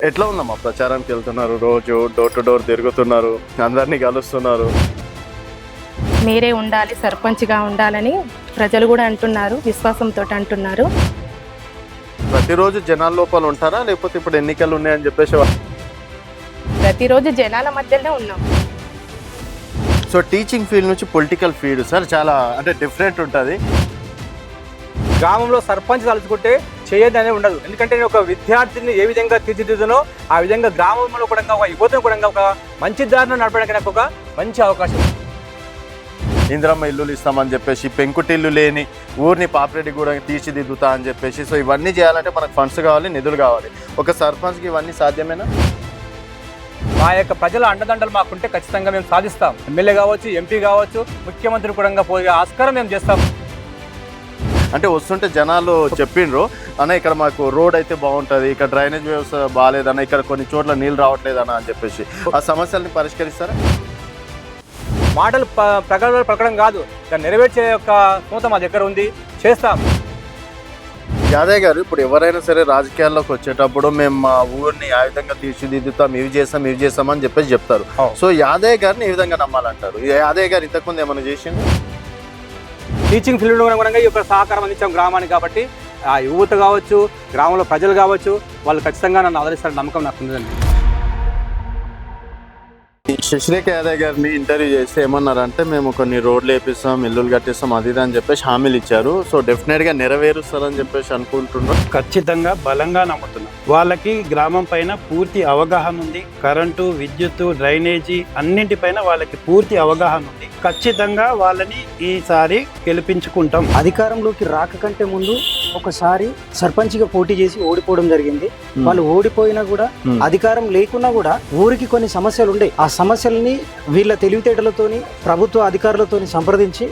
ఎట్లా ఉందమ్మా ప్రచారానికి వెళ్తున్నారు, రోజు డోర్ టు డోర్ తిరుగుతున్నారు, అందరినీ కలుస్తున్నారు? మీరే ఉండాలి, సర్పంచ్గా ఉండాలని ప్రజలు కూడా అంటున్నారు, విశ్వాసంతో అంటున్నారు. ప్రతిరోజు జనాల లోపల ఉంటారా, లేకపోతే ఇప్పుడు ఎన్నికలు ఉన్నాయని చెప్పేసి? ప్రతిరోజు జనాల మధ్యలో ఉన్నాం. సో టీచింగ్ ఫీల్డ్ నుంచి పొలిటికల్ ఫీల్డ్ సార్ చాలా అంటే డిఫరెంట్ ఉంటుంది. గ్రామంలో సర్పంచ్ తలుచుకుంటే చేయదనే ఉండదు. ఎందుకంటే నేను ఒక విద్యార్థిని ఏ విధంగా తీర్చిదిద్దునో ఆ విధంగా గ్రామంలో కూడా ఒక యువతను కూడా ఒక మంచి దారిలో నడపడానికి నాకు ఒక మంచి అవకాశం. ఇందిరమ్మ ఇల్లులు ఇస్తామని చెప్పేసి, పెంకుటిల్లు లేని ఊరిని పాపిరెడ్డి కూడా తీర్చిదిద్దుతా అని చెప్పేసి, సో ఇవన్నీ చేయాలంటే మనకు ఫండ్స్ కావాలి, నిధులు కావాలి. ఒక సర్పంచ్కి ఇవన్నీ సాధ్యమేనా? మా యొక్క ప్రజల అండదండలు మాకుంటే ఖచ్చితంగా మేము సాధిస్తాం. ఎమ్మెల్యే కావచ్చు, ఎంపీ కావచ్చు, ముఖ్యమంత్రి కూడా పోయే ఆస్కారం మేము చేస్తాం. అంటే వస్తుంటే జనాలు చెప్పిండ్రు, అన్న ఇక్కడ మాకు రోడ్ అయితే బాగుంటుంది, ఇక్కడ డ్రైనేజ్ వ్యవస్థ బాగాలేదన్న, ఇక్కడ కొన్ని చోట్ల నీళ్ళు రావట్లేదన్న అని చెప్పేసి, ఆ సమస్యల్ని పరిష్కరిస్తారా? మాటలు ప్రకటనలు పలకడం కాదు, దాన్ని నెరవేర్చే యొక్క స్తోత మా దగ్గర ఉంది, చేస్తాం. యాదయ్య గారు, ఇప్పుడు ఎవరైనా సరే రాజకీయాల్లోకి వచ్చేటప్పుడు మేము మా ఊరిని ఆ విధంగా తీర్చిదిద్దుతాం, ఇవి చేస్తాం అని చెప్పేసి చెప్తారు. సో యాదయ్య గారిని ఏ విధంగా నమ్మాలంటారు? యాదయ్య గారు ఇంతకుముందు ఏమైనా చేసిండు? టీచింగ్ ఫీల్డ్లో కూడా ఈ యొక్క సహకారం అందించాం గ్రామానికి. కాబట్టి ఆ యువత కావచ్చు, గ్రామంలో ప్రజలు కావచ్చు, వాళ్ళు ఖచ్చితంగా నన్ను ఆదరిస్తారని నమ్మకం నాకు ఉందండి. శశిరేఖ యాదయ్య గారిని ఇంటర్వ్యూ చేస్తే ఏమన్నారంటే, మేము కొన్ని రోడ్లు వేపిస్తాం, ఇల్లులు కట్టిస్తాం, అది ఇది అని చెప్పేసి హామీలు ఇచ్చారు. సో డెఫినెట్గా నెరవేరుస్తారని చెప్పేసి అనుకుంటున్నాం. ఖచ్చితంగా బలంగా నమ్ముతున్నాం. వాళ్ళకి గ్రామం పైన పూర్తి అవగాహన ఉంది. కరెంటు, విద్యుత్తు, డ్రైనేజీ అన్నింటిపైన వాళ్ళకి పూర్తి అవగాహన ఉంది. ఖచ్చితంగా వాళ్ళని ఈసారి గెలిపించుకుంటాం. అధికారంలోకి రాక కంటే ముందు ఒకసారి సర్పంచ్గా పోటీ చేసి ఓడిపోవడం జరిగింది. వాళ్ళు ఓడిపోయినా కూడా అధికారం లేకున్నా కూడా ఊరికి కొన్ని సమస్యలు ఉండే, ఆ సమస్యల్ని వీళ్ళ తెలివితేటలతోని ప్రభుత్వ అధికారులతోని సంప్రదించి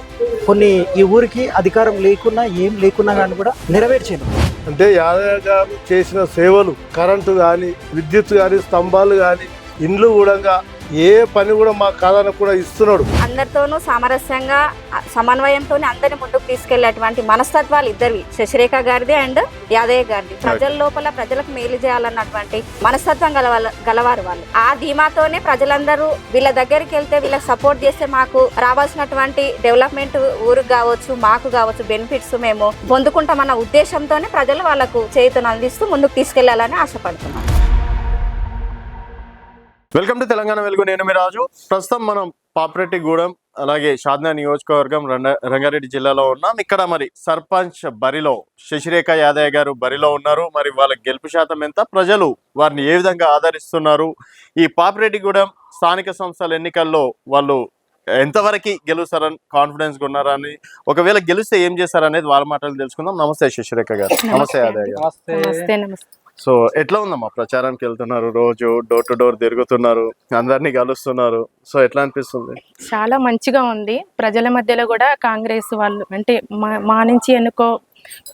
కొన్ని ఈ ఊరికి అధికారం లేకున్నా ఏం లేకున్నా కానీ కూడా నెరవేర్చారు. అంటే యాదయ్య గారు చేసిన సేవలు, కరెంటు కానీ, విద్యుత్ కానీ, స్తంభాలు కానీ, ఇండ్లు కూడా ఏ పని కూడా మా కాదని కూడా ఇస్తున్నాడు. అందరితోనూ సామరస్యంగా సమన్వయంతో అందరిని ముందుకు తీసుకెళ్లేటువంటి మనస్తత్వాలు ఇద్దరివి, శశిరేఖ గారిది అండ్ యాదయ్య గారిది. ప్రజల లోపల ప్రజలకు మేలు చేయాలన్నటువంటి మనస్తత్వం గలవారు వాళ్ళు. ఆ ధీమాతోనే ప్రజలందరూ వీళ్ళ దగ్గరికి వెళ్తే, వీళ్ళకి సపోర్ట్ చేస్తే మాకు రావాల్సినటువంటి డెవలప్మెంట్ ఊరికి కావచ్చు, మాకు కావచ్చు, బెనిఫిట్స్ మేము పొందుకుంటామన్న ఉద్దేశంతోనే ప్రజలు వాళ్ళకు చేతును అందిస్తూ ముందుకు తీసుకెళ్లాలని ఆశపడుతున్నాం. వెల్కమ్ టు తెలంగాణ వెలుగు, నేను మీ రాజు. ప్రస్తుతం మనం పాపిరెడ్డిగూడెం అలాగే షాద్నగర్ నియోజకవర్గం రంగారెడ్డి జిల్లాలో ఉన్నాం. ఇక్కడ మరి సర్పంచ్ బరిలో శశిరేఖ యాదయ్య గారు బరిలో ఉన్నారు. మరి వాళ్ళ గెలుపు శాతం ఎంత, ప్రజలు వారిని ఏ విధంగా ఆదరిస్తున్నారు, ఈ పాపిరెడ్డిగూడెం స్థానిక సంస్థల ఎన్నికల్లో వాళ్ళు ఎంతవరకు గెలుస్తారని కాన్ఫిడెన్స్ ఉన్నారని, ఒకవేళ గెలిస్తే ఏం చేస్తారనేది వాళ్ళ మాటలు తెలుసుకుందాం. నమస్తే శశిరేఖ గారు. నమస్తే యాదయ్య గారు. సో ఎట్లా ఉందమ్మా ప్రచారానికి వెళ్తున్నారు, రోజు డోర్ టు డోర్ తిరుగుతున్నారు, అందరినీ కలుస్తున్నారు, సో ఎట్లా అనిపిస్తుంది? చాలా మంచిగా ఉంది. ప్రజల మధ్యలో కూడా కాంగ్రెస్ వాళ్ళు అంటే మా నుంచి ఎన్నుకో,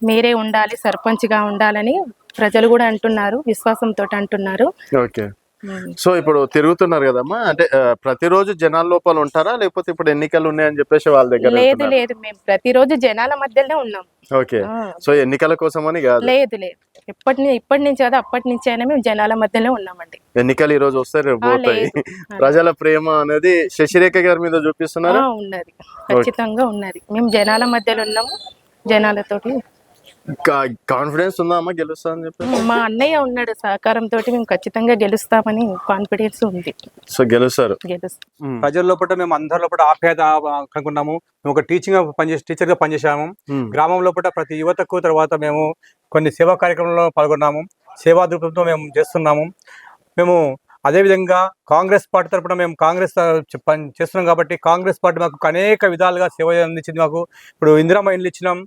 మీరే ఉండాలి, సర్పంచ్గా ఉండాలని ప్రజలు కూడా అంటున్నారు, విశ్వాసంతో అంటున్నారు. ఓకే. సో ఇప్పుడు తిరుగుతున్నారు కదమ్మా, అంటే ప్రతిరోజు జనాల లోపల ఉంటారా, లేకపోతే ఇప్పుడు ఎన్నికలు ఉన్నాయని చెప్పేసి వాళ్ళ దగ్గర? లేదు, మేము ప్రతిరోజు జనాల మధ్యలో ఉన్నాం. ఓకే. సో ఎన్నికల కోసమని కాదు? లేదు, ఇప్పటి నుంచి కదా, అప్పటి నుంచి అయినా మేము జనాల మధ్యలో ఉన్నామండి. ఎన్నికలు ఈ రోజు వస్తే రేపు పోతాయి. ప్రజల ప్రేమ అనేది శశిరేఖ గారి మీద చూపిస్తున్నారా? ఉన్నది, ఖచ్చితంగా ఉన్నది. మేము జనాల మధ్యలో ఉన్నాము, జనాలతోటి కాన్ఫిడెన్స్ ఉందా అమ్మా గెలుస్తా అని చెప్పి? మా అన్నయ్య ఉన్నాడు, సహకారంతో మేము ఖచ్చితంగా గెలుస్తామని కాన్ఫిడెన్స్ ఉంది. సో గెలుస్తారు. ప్రజల లోపల మేము అందరి లోపల ఆప్యాయత కనుక్కున్నాము. మేము ఒక టీచర్ గా పనిచేసాము. గ్రామం లోపల ప్రతి యువతకు, తర్వాత మేము కొన్ని సేవా కార్యక్రమంలో పాల్గొన్నాము. సేవా దృక్పథంతో మేము చేస్తున్నాము. మేము అదేవిధంగా కాంగ్రెస్ పార్టీ తరఫున మేము కాంగ్రెస్ చేస్తున్నాం కాబట్టి కాంగ్రెస్ పార్టీ మాకు అనేక విధాలుగా సేవ అందించింది. మాకు ఇప్పుడు ఇందిరమ్మ ఇల్లు ఇచ్చినాం.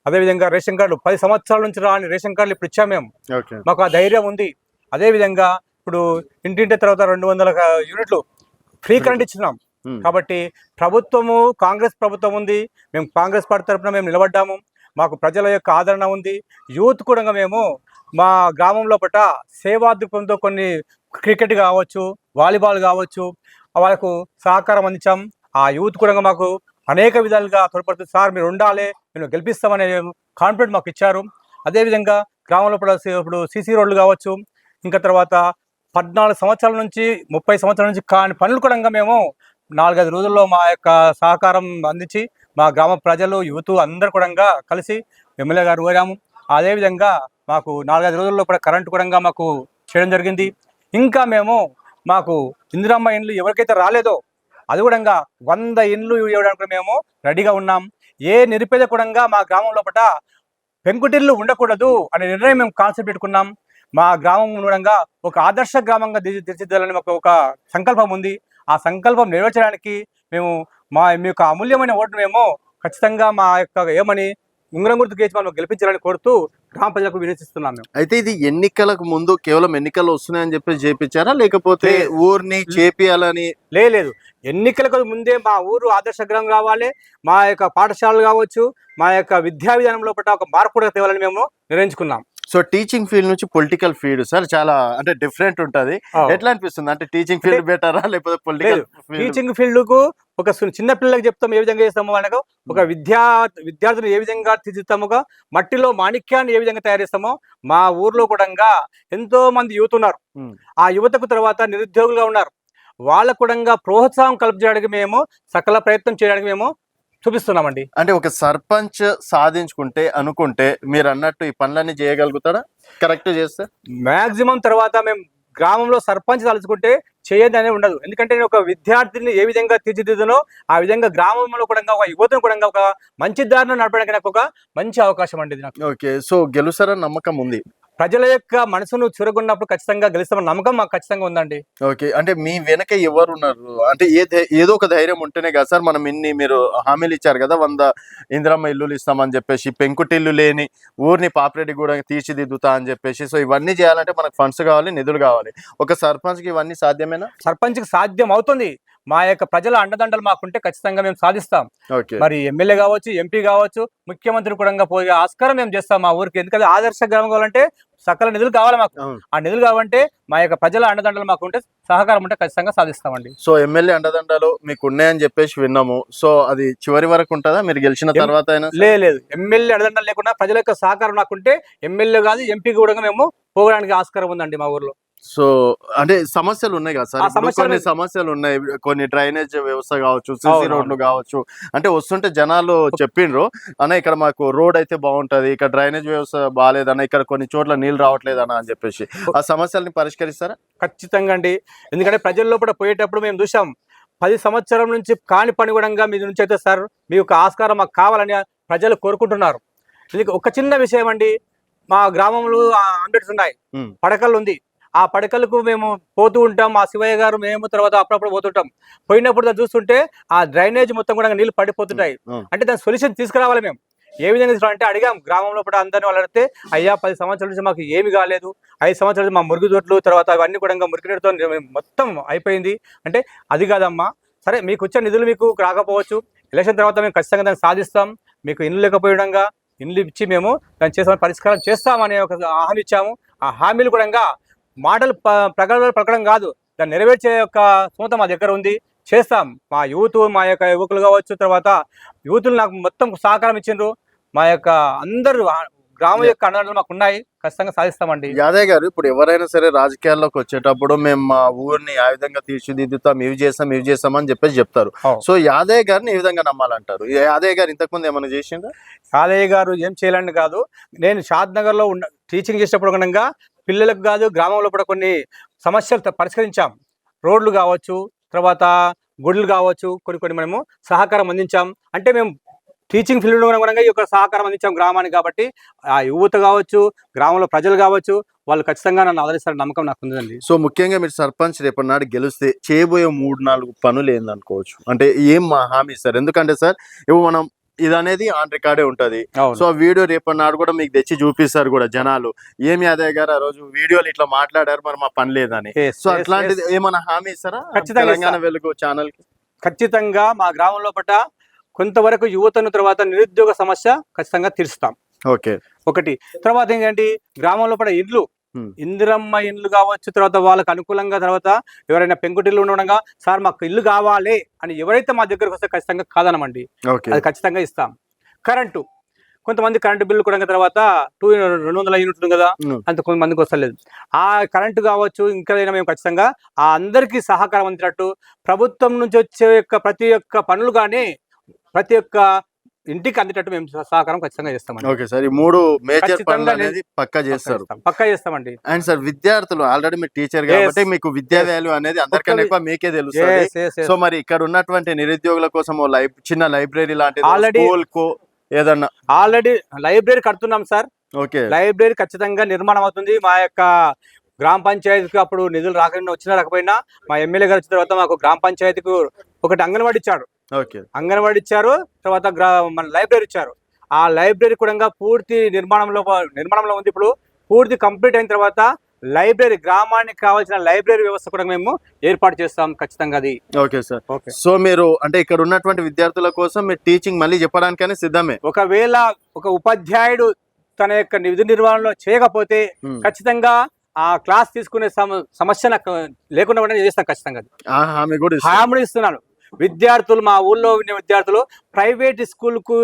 అదేవిధంగా రేషన్ కార్డులు 10 సంవత్సరాల నుంచి రాని రేషన్ కార్డులు ఇప్పుడు ఇచ్చాము మేము. మాకు ఆ ధైర్యం ఉంది. అదేవిధంగా ఇప్పుడు ఇంటింటి తర్వాత 200 యూనిట్లు ఫ్రీ కరెంట్ ఇచ్చినాం. కాబట్టి ప్రభుత్వము కాంగ్రెస్ ప్రభుత్వం ఉంది. మేము కాంగ్రెస్ పార్టీ తరఫున మేము నిలబడ్డాము. మాకు ప్రజల యొక్క ఆదరణ ఉంది. యూత్ కూడా మేము మా గ్రామంలో పట్ల సేవాదృక్పథంతో కొన్ని క్రికెట్ కావచ్చు, వాలీబాల్ కావచ్చు, వాళ్ళకు సహకారం అందించాం. ఆ యూత్ కూడా మాకు అనేక విధాలుగా తోడ్పడుతుంది. సార్ మీరు ఉండాలి, మేము గెలిపిస్తామనే కాన్ఫిడెంట్ మాకు ఇచ్చారు. అదేవిధంగా గ్రామంలో ఇప్పుడు సీసీ రోడ్లు కావచ్చు, ఇంకా తర్వాత 14 సంవత్సరాల నుంచి 30 సంవత్సరాల నుంచి కాని పనులు కూడా మేము 4-5 రోజుల్లో మా యొక్క సహకారం అందించి మా గ్రామ ప్రజలు యువత అందరు కూడా కలిసి ఎమ్మెల్యే గారు కోరాము. అదేవిధంగా మాకు 4-5 రోజుల్లో కూడా కరెంటు కూడా మాకు చేయడం జరిగింది. ఇంకా మాకు ఇందిరమ్మ ఇండ్లు ఎవరికైతే రాలేదో అది కూడా 100 ఇండ్లు ఇవ్వడానికి మేము రెడీగా ఉన్నాం. ఏ నిరుపేద కూడా మా గ్రామం లోపల పెంకుటిల్లు ఉండకూడదు అనే నిర్ణయం మేము కాన్సెప్ట్ పెట్టుకున్నాం. మా గ్రామం కూడా ఒక ఆదర్శ గ్రామంగా తీర్చిదిద్దాలని మాకు ఒక సంకల్పం ఉంది. ఆ సంకల్పం నెరవేర్చడానికి మేము మీ యొక్క అమూల్యమైన ఓటును మేము ఖచ్చితంగా మా యొక్క ఏమని ఉంగరం గుర్తు కేసు మనం గెలిపించాలని కోరుతూ గ్రామ ప్రజలకు వినిపిస్తున్నాం. మేము అయితే ఇది ఎన్నికలకు ముందు కేవలం ఎన్నికలు వస్తున్నాయని చెప్పేసి చేపించారా, లేకపోతే ఊరిని చేపియాలని? లేదు, ఎన్నికలకు ముందే మా ఊరు ఆదర్శ గ్రామం కావాలి, మా యొక్క పాఠశాలలు కావచ్చు, మా యొక్క విద్యా విధానం లోపల ఒక మార్పు కూడా తేవాలని మేము నిర్ణయించుకున్నాం. సో టీచింగ్ ఫీల్డ్ నుంచి పొలిటికల్ ఫీల్డ్ సార్ చాలా అంటే డిఫరెంట్ ఉంటది. ఎట్లా అనిపిస్తుంది? అంటే టీచింగ్ ఫీల్డ్ బెటరా లేకపోతే పొలిటికల్? టీచింగ్ ఫీల్డ్ కు ఒక చిన్న పిల్లలకు చెప్తాము ఏ విధంగా చేస్తాము, అనగా ఒక విద్యార్థులు ఏ విధంగా తీర్చిస్తాము, మట్టిలో మాణిక్యాన్ని ఏ విధంగా తయారు చేస్తామో మా ఊర్లో కూడా ఎంతో మంది యువత ఉన్నారు. ఆ యువతకు తర్వాత నిరుద్యోగులుగా ఉన్నారు. వాళ్ళకు కూడా ప్రోత్సాహం కల్పించడానికి మేము సకల ప్రయత్నం చేయడానికి మేము చూపిస్తున్నామండి. అంటే ఒక సర్పంచ్ సాధించుకుంటే అనుకుంటే మీరు అన్నట్టు ఈ పనులన్నీ చేయగలుగుతారా కరెక్ట్ చేస్తే? మాక్సిమం తర్వాత మేము గ్రామంలో సర్పంచ్ తలుచుకుంటే చేయదు అనేది ఉండదు. ఎందుకంటే నేను ఒక విద్యార్థిని ఏ విధంగా తీర్చిదిద్దునో ఆ విధంగా గ్రామంలో కూడా ఒక యువతను కూడా ఒక మంచి దారిలో నడపడానికి నాకు ఒక మంచి అవకాశం అండి నాకు. ఓకే, సో గెలుస్తారని నమ్మకం ఉంది? ప్రజల యొక్క మనసును చురగొన్నప్పుడు ఖచ్చితంగా గెలుస్తామని నమ్మకం మాకు ఖచ్చితంగా ఉందండి. ఓకే, అంటే మీ వెనక ఎవరు ఉన్నారు? అంటే ఏదో ఒక ధైర్యం ఉంటేనే కదా సార్ మనం మీరు హామీలు ఇచ్చారు కదా, 100 ఇందిరమ్మ ఇల్లులు ఇస్తామని చెప్పేసి, పెంకుటిల్లు లేని ఊరిని పాపిరెడ్డి కూడా తీర్చిదిద్దుతా అని చెప్పేసి. సో ఇవన్నీ చేయాలంటే మనకు ఫండ్స్ కావాలి, నిధులు కావాలి. ఒక సర్పంచ్కి ఇవన్నీ సాధ్యమేనా? సర్పంచ్కి సాధ్యం అవుతుంది. మా యొక్క ప్రజల అండదండలు మాకుంటే ఖచ్చితంగా మేము సాధిస్తాం. ఓకే, మరి ఎమ్మెల్యే కావచ్చు, ఎంపీ కావచ్చు, ముఖ్యమంత్రి కూడా పోయే ఆస్కారం మేము చేస్తాం మా ఊరికి. ఎందుకంటే ఆదర్శ గ్రామం కావాలంటే సకల నిధులు కావాలి మాకు. ఆ నిధులు కావాలంటే మా యొక్క ప్రజల అండదండలు మాకు ఉంటే, సహకారం ఉంటే ఖచ్చితంగా సాధిస్తామండి. సో ఎమ్మెల్యే అండదండలు మీకు ఉన్నాయని చెప్పేసి విన్నాము. సో అది చివరి వరకు ఉంటుందా మీరు గెలిచిన తర్వాత అయినా? లేదు, ఎమ్మెల్యే అండదండలు లేకుండా ప్రజల యొక్క సహకారం నాకుంటే ఎమ్మెల్యే కాదు, ఎంపీ కూడా మేము పోవడానికి ఆస్కారం ఉందండి మా ఊర్లో. సో అంటే సమస్యలు ఉన్నాయి కదా సార్, కొన్ని సమస్యలు ఉన్నాయి, కొన్ని డ్రైనేజ్ వ్యవస్థ కావచ్చు, సిసి రోడ్లు కావచ్చు. అంటే వస్తుంటే జనాలు చెప్పిండ్రు అన్న ఇక్కడ మాకు రోడ్ అయితే బాగుంటది, ఇక్కడ డ్రైనేజ్ వ్యవస్థ బాగాలేదన్న, ఇక్కడ కొన్ని చోట్ల నీళ్ళు రావట్లేదన్న అని చెప్పేసి. ఆ సమస్యల్ని పరిష్కరిస్తారా? ఖచ్చితంగా అండి. ఎందుకంటే ప్రజల్లో కూడా పోయేటప్పుడు మేము చూసాం 10 సంవత్సరం నుంచి కాని పని కూడా మీ నుంచి అయితే సార్ మీ యొక్క ఆస్కారం మాకు కావాలని ప్రజలు కోరుకుంటున్నారు. ఇది ఒక చిన్న విషయం అండి. మా గ్రామంలో అంబేడ్స్ ఉన్నాయి, పడకలు ఉంది. ఆ పడకలకు మేము పోతూ ఉంటాం, మా శివయ్య గారు మేము తర్వాత అప్పుడప్పుడు పోతుంటాం. పోయినప్పుడు చూస్తుంటే ఆ డ్రైనేజ్ మొత్తం కూడా నీళ్లు పడిపోతుంటాయి. అంటే దాని సొల్యూషన్ తీసుకురావాలి. మేము ఏ విధంగా తీసుకురావాలంటే అడిగాం గ్రామంలో కూడా అందరినీ. వాళ్ళు అడిగితే అయ్యా 10 సంవత్సరాల నుంచి మాకు ఏమి కాలేదు, 5 సంవత్సరాల నుంచి మా మురుగుదొడ్లు తర్వాత అవన్నీ కూడా మురికినీటితో మొత్తం అయిపోయింది. అంటే అది కాదమ్మా, సరే మీకు వచ్చే నిధులు మీకు రాకపోవచ్చు, ఎలక్షన్ తర్వాత మేము ఖచ్చితంగా దాన్ని సాధిస్తాం, మీకు ఇల్లు లేకపోయడంగా ఇల్లు ఇచ్చి మేము దాన్ని చేసే పరిష్కారం చేస్తామనే ఒక హామీ ఇచ్చాము. ఆ హామీలు కూడా మాటలు ప్రగల్భాలు పలకడం కాదు, దాన్ని నెరవేర్చే యొక్క సొంత మా దగ్గర ఉంది, చేస్తాం. మా మా యొక్క యువకులు కావచ్చు, తర్వాత యువతులు నాకు మొత్తం సహకారం ఇచ్చిండ్రు. మా యొక్క అందరూ గ్రామం యొక్క అండలు మాకు ఉన్నాయి, ఖచ్చితంగా సాధిస్తామండి. యాదయ్య గారు, ఇప్పుడు ఎవరైనా సరే రాజకీయాల్లోకి వచ్చేటప్పుడు మేము మా ఊరిని ఆ విధంగా తీర్చిదిద్దుతాం, ఇవి చేస్తాం అని చెప్పేసి చెప్తారు. సో యాదయ్య గారిని ఏ విధంగా నమ్మాలంటారు? యాదయ్య గారు ఇంతకుముందు ఏమైనా చేసిండ్రా? యాదయ్య గారు ఏం చేయాలని కాదు, నేను షాద్ నగర్ లో టీచింగ్ చేసేటప్పుడు కనుక పిల్లలకు కాదు గ్రామంలో కూడా కొన్ని సమస్యలు పరిష్కరించాం. రోడ్లు కావచ్చు, తర్వాత గుడులు కావచ్చు, కొన్ని మనము సహకారం అందించాం. అంటే మేము టీచింగ్ ఫీల్డ్ కూడా ఈ యొక్క సహకారం అందించాం గ్రామానికి. కాబట్టి ఆ యువత కావచ్చు, గ్రామంలో ప్రజలు కావచ్చు, వాళ్ళు ఖచ్చితంగా నన్ను ఆదరిస్తారని నమ్మకం నాకు ఉందండి. సో ముఖ్యంగా మీరు సర్పంచ్ రేపటి నాడు గెలిస్తే చేయబోయే 3-4 పనులు ఏందనుకోవచ్చు? అంటే ఏం మా హామీ ఇస్తారు? ఎందుకంటే సార్ ఇప్పుడు మనం ఇది అనేది ఆన్ రికార్డే ఉంటది. సో ఆ వీడియో రేపటి నాడు కూడా మీకు తెచ్చి చూపిస్తారు కూడా జనాలు, ఏమి యాదయ్య గారు ఆ రోజు వీడియోలు ఇట్లా మాట్లాడారు, మరి మా పని లేదని. సో అట్లాంటిది ఏమైనా హామీ ఇస్తారా తెలంగాణ వెలుగు ఛానల్ కి? ఖచ్చితంగా మా గ్రామంలో పట్ల కొంతవరకు యువతను తర్వాత నిరుద్యోగ సమస్య ఖచ్చితంగా తీరుస్తాం. ఓకే, ఒకటి. తర్వాత ఏంటంటే గ్రామంలో పడ ఇండ్లు, ఇందిరమ్మ ఇండ్లు కావచ్చు, తర్వాత వాళ్ళకి అనుకూలంగా తర్వాత ఎవరైనా పెంకుటిల్లు ఉండగా సార్ మాకు ఇల్లు కావాలి అని ఎవరైతే మా దగ్గరకు వస్తే ఖచ్చితంగా కాదనమండి, అది ఖచ్చితంగా ఇస్తాం. కరెంటు కొంతమంది కరెంటు బిల్లు కూడా తర్వాత 200 యూనిట్లు ఉంది కదా, అంత కొంతమందికి వస్తలేదు. ఆ కరెంటు కావచ్చు ఇంకా మేము ఖచ్చితంగా ఆ అందరికీ సహకారం అందినట్టు ప్రభుత్వం నుంచి వచ్చే ప్రతి ఒక్క పనులు కానీ ప్రతి ఒక్క ఇంటికి అందేటట్టు మేము సహకారం ఖచ్చితంగా చేస్తామండి. ఓకే సార్, ఈ 3 మేజర్ ఖచ్చితంగా పనులు అనేది పక్కా చేస్తారు. పక్కా చేస్తామండి. అండ్ సార్, విద్యార్థులు ఆల్రెడీ మీరు టీచర్ కాబట్టి మీకు విద్యా వాల్యూ అనేది అందరికన్నా ఎక్కువ మీకే తెలుస్తుంది. సో మరి ఇక్కడ ఉన్నటువంటి నిరుద్యోగుల కోసం చిన్న లైబ్రరీ లాంటిది స్కూల్ కు ఏదన్నా ఆల్రెడీ లైబ్రరీ కడుతున్నాం సార్. ఓకే, లైబ్రరీ ఖచ్చితంగా నిర్మాణం అవుతుంది. మా యొక్క గ్రామ పంచాయతీకి అప్పుడు నిధులు రాకపోయినా మా ఎమ్మెల్యే గారు వచ్చిన తర్వాత మాకు గ్రామ పంచాయతీకి ఒకటి అంగన్వాడీ ఇచ్చాడు. అంగన్వాడీ ఇచ్చారు, తర్వాత మన లైబ్రరీ ఇచ్చారు. ఆ లైబ్రరీ కూడా పూర్తి నిర్మాణంలో ఉంది. ఇప్పుడు పూర్తి కంప్లీట్ అయిన తర్వాత లైబ్రరీ గ్రామానికి కావాల్సిన లైబ్రరీ వ్యవస్థ కూడా మేము ఏర్పాటు చేస్తాం ఖచ్చితంగా అది. Okay sir. సో మీరు అంటే ఇక్కడ ఉన్నటువంటి విద్యార్థుల కోసం మీరు టీచింగ్ మళ్ళీ చెప్పడానికనే సిద్ధమే. ఒకవేళ ఒక ఉపాధ్యాయుడు తన యొక్క విధి నిర్వహణలో చేయకపోతే ఖచ్చితంగా ఆ క్లాస్ తీసుకునే సమస్య నాకు లేకుండా కూడా చేస్తాను ఖచ్చితంగా. హామీ ఇస్తున్నాను. విద్యార్థులు మా ఊళ్ళో ఉన్న విద్యార్థులు ప్రైవేట్ స్కూల్ కు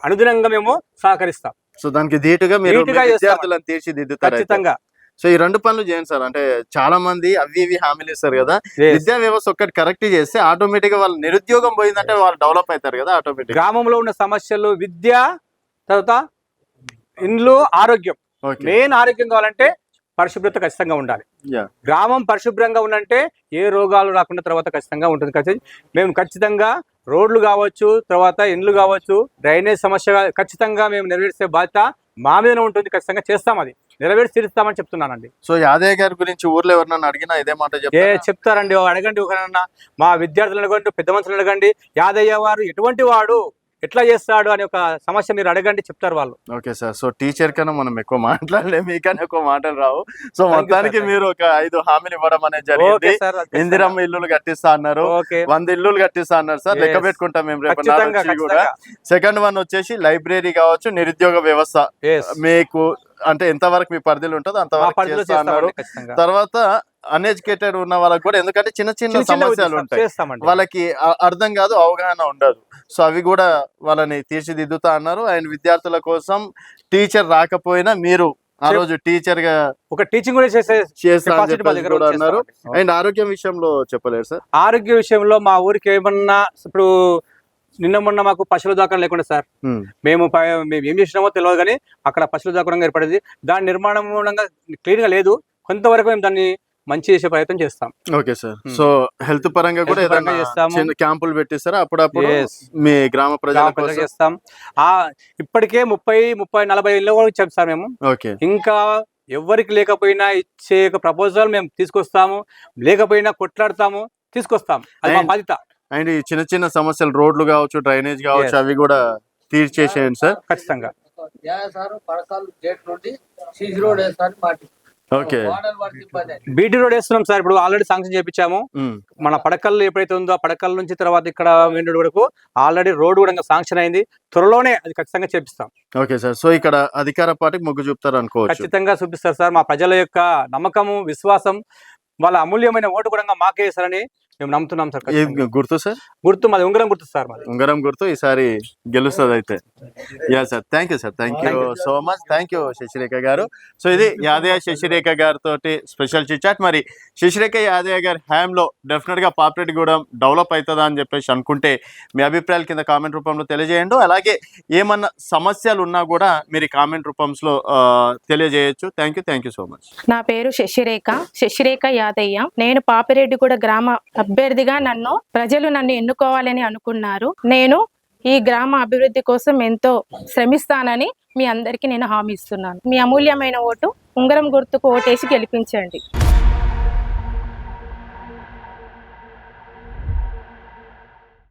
అనుగుణంగా మేము సహకరిస్తాం. సో దానికి ధీటుగా మీరు విద్యార్థులను తీర్చిదిద్దుతారు ఖచ్చితంగా. సో ఈ 2 పనులు చేయండి సార్. అంటే చాలా మంది అవి హామీలు ఇస్తారు కదా, విద్యా వ్యవస్థ ఒక్కటి కరెక్ట్ చేస్తే ఆటోమేటిక్ గా వాళ్ళు నిరుద్యోగం పోయిందంటే వాళ్ళు డెవలప్ అవుతారు కదా ఆటోమేటిక్. గ్రామంలో ఉన్న సమస్యలు విద్య, తర్వాత ఇండ్లు, ఆరోగ్యం. మెయిన్ ఆరోగ్యం కావాలంటే పరిశుభ్రత ఖచ్చితంగా ఉండాలి. గ్రామం పరిశుభ్రంగా ఉందంటే ఏ రోగాలు రాకుండా తర్వాత ఖచ్చితంగా ఉంటుంది. మేము ఖచ్చితంగా రోడ్లు కావచ్చు, తర్వాత ఇండ్లు కావచ్చు, డ్రైనేజ్ సమస్య ఖచ్చితంగా మేము నెరవేర్చే బాధ్యత మా మీదనే ఉంటుంది. ఖచ్చితంగా చేస్తాం, అది నెరవేర్చి తీరుస్తామని చెప్తున్నానండి. సో యాదయ్య గారి గురించి ఊర్లో ఎవరన్నా అడిగినా ఇదే మాట చెప్తారండి. అడగండి, ఒకరన్నా మా విద్యార్థులను అడగండి, పెద్ద మనుషులను అడగండి, యాదయ్య వారు ఎటువంటి వాడు, ఎట్లా చేస్తాడు అనే ఒక సమస్య మీరు అడగండి, చెప్తారు వాళ్ళు. Okay sir. సో టీచర్ కన్నా మనం ఎక్కువ మాట్లాడలేము, మీకన్నా ఎక్కువ మాటలు రావు. సో మొత్తానికి మీరు ఒక 5 హామీలు ఇవ్వడం అనేది జరిగింది. ఇందిరమ్మ ఇల్లులు కట్టిస్తా అన్నారు, 100 ఇల్లులు కట్టిస్తా అన్నారు సార్. లెక్క పెట్టుకుంటాం మేము రేపు కూడా. సెకండ్ వన్ వచ్చేసి లైబ్రరీ కావచ్చు, నిరుద్యోగ వ్యవస్థ మీకు అంటే ఎంతవరకు మీ పరిధిలో ఉంటుందో అంతవరకు చేస్తా అన్నారు. తర్వాత అన్ఎడ్యుకేటెడ్ ఉన్న వాళ్ళకి కూడా, ఎందుకంటే చిన్న చిన్న సమస్యలు ఉంటాయి, వాళ్ళకి అర్థం కాదు, అవగాహన ఉండదు. సో అవి కూడా వాళ్ళని తీర్చిదిద్దుతా అన్నారు. అండ్ విద్యార్థుల కోసం టీచర్ రాకపోయినా మీరు ఆ రోజు టీచర్ గా ఒక టీచింగ్ కూడా చేస్తా అన్నారు. అండ్ ఆరోగ్యం విషయంలో చెప్పలేరు సార్? ఆరోగ్య విషయంలో మా ఊరికి ఏమన్నా ఇప్పుడు నిన్న మొన్న మాకు పశువుల దాకా లేకుండా సార్, మేము ఏం చేసినామో తెలియదు కానీ అక్కడ పశువుల దాకా ఏర్పడింది. దాని నిర్మాణం క్లీన్ గా లేదు. కొంతవరకు మేము దాన్ని మంచి చేసే ప్రయత్నం చేస్తాం. Okay sir. సో హెల్త్ పరంగా కూడా క్యాంపులు పెట్టిస్తారా అప్పుడప్పుడు మీ గ్రామ ప్రజలకు చేస్తాం. ఇప్పటికే 30-40 ఇళ్ళు కూడా ఇచ్చాం సార్ మేము. ఇంకా ఎవరికి లేకపోయినా ఇచ్చే ప్రపోజల్ మేము తీసుకొస్తాము, లేకపోయినా కొట్లాడతాము, తీసుకొస్తాం. అది మా బాధ్యత. అండ్ ఈ చిన్న చిన్న సమస్యలు రోడ్లు కావచ్చు, డ్రైనేజ్ కావచ్చు, అవి కూడా తీర్చేసేయండి సార్ ఖచ్చితంగా. బీటీ రోడ్ వేస్తున్నాం సార్. ఇప్పుడు ఆల్రెడీ శాంక్షన్ చేయించాము. మన పడకల్ ఎప్పుడైతే ఉందో ఆ పడకల్ నుంచి తర్వాత ఇక్కడ మెయిన్ రోడ్ వరకు ఆల్రెడీ రోడ్ కూడా శాంక్షన్ అయింది. త్వరలోనే అది ఖచ్చితంగా చేపిస్తాం. Okay sir. సో ఇక్కడ అధికార పార్టీకి మొగ్గు చూపుతారు అనుకో? ఖచ్చితంగా చూపిస్తారు సార్. మా ప్రజల యొక్క నమ్మకము, విశ్వాసం, వాళ్ళ అమూల్యమైన ఓటు కూడా మాకే వేస్తారని మేము నమ్ముతున్నాం సార్. గుర్తు సార్? గుర్తు మాది ఉంగరం గుర్తు సార్. మాది ఉంగరం గుర్తు. ఈసారి గెలుస్తుంది అయితే. Yeah sir, thank you sir. Thank you so much. Thank you Shashirekha గారు. సో ఇది యాదయ్య శశిరేఖ గారితో స్పెషల్ చిట్చాట్. మరి శశిరేఖ యాదయ్య గారి హ్యాంలో డెఫినెట్ గా పాపిరెడ్డిగూడెం డెవలప్ అవుతుందా అని చెప్పేసి అనుకుంటే మీ అభిప్రాయాలు కింద కామెంట్ రూపంలో తెలియజేయండి. అలాగే ఏమన్నా సమస్యలు ఉన్నా కూడా మీరు కామెంట్ రూపంలో తెలియజేయచ్చు. Thank you so much. నా పేరు శశిరేఖ యాదయ్య. నేను పాపిరెడ్డిగూడెం గ్రామ అభ్యర్థిగా ప్రజలు నన్ను ఎన్నుకోవాలని అనుకున్నారు. నేను ఈ గ్రామ అభివృద్ధి కోసం ఎంతో శ్రమిస్తానని మీ అందరికీ నేను హామీ ఇస్తున్నాను. మీ అమూల్యమైన ఓటు ఉంగరం గుర్తుకు ఓటేసి గెలిపించండి.